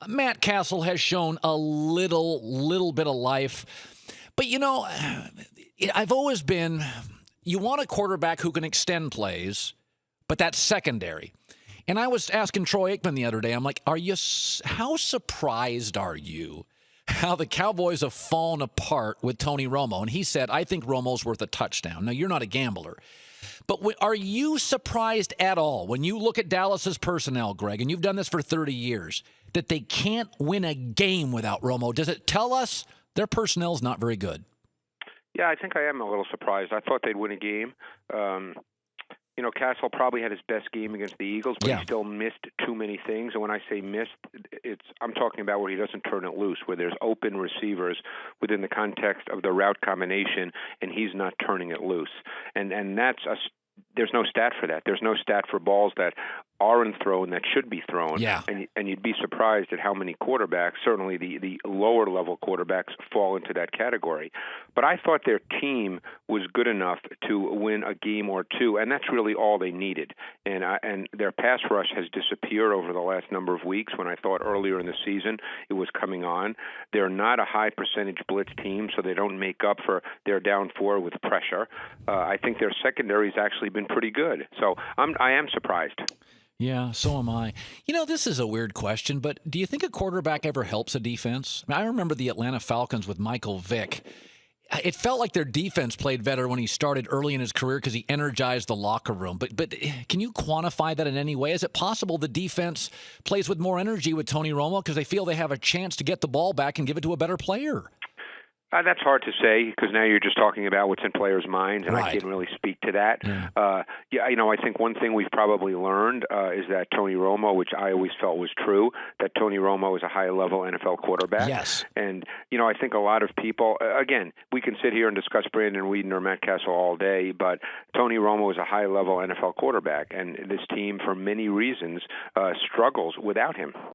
Matt Castle has shown a little bit of life. But, I've always been, you want a quarterback who can extend plays, but that's secondary. And I was asking Troy Aikman the other day, I'm like, how surprised are you how the Cowboys have fallen apart with Tony Romo? And he said, I think Romo's worth a touchdown. Now, you're not a gambler. But are you surprised at all when you look at Dallas's personnel, Greg, and you've done this for 30 years, that they can't win a game without Romo? Does it tell us their personnel is not very good? Yeah, I think I am a little surprised. I thought they'd win a game. Castle probably had his best game against the Eagles, but he still missed too many things. And when I say missed, I'm talking about where he doesn't turn it loose, where there's open receivers within the context of the route combination, and he's not turning it loose. And there's no stat for that. There's no stat for balls that aren't thrown that should be thrown. Yeah. And you'd be surprised at how many quarterbacks, certainly the lower level quarterbacks, fall into that category. But I thought their team was good enough to win a game or two, and that's really all they needed. And their pass rush has disappeared over the last number of weeks when I thought earlier in the season it was coming on. They're not a high percentage blitz team, so they don't make up for their down four with pressure. I think their secondary's actually been pretty good. So I am surprised. Yeah, so am I. This is a weird question, but do you think a quarterback ever helps a defense? I remember the Atlanta Falcons with Michael Vick. It felt like their defense played better when he started early in his career because he energized the locker room. But can you quantify that in any way? Is it possible the defense plays with more energy with Tony Romo because they feel they have a chance to get the ball back and give it to a better player? That's hard to say because now you're just talking about what's in players' minds, and I can't really speak to that. Yeah. I think one thing we've probably learned is that Tony Romo, which I always felt was true, that Tony Romo is a high-level NFL quarterback. Yes. And, I think a lot of people, again, we can sit here and discuss Brandon Weeden or Matt Castle all day, but Tony Romo is a high-level NFL quarterback, and this team, for many reasons, struggles without him.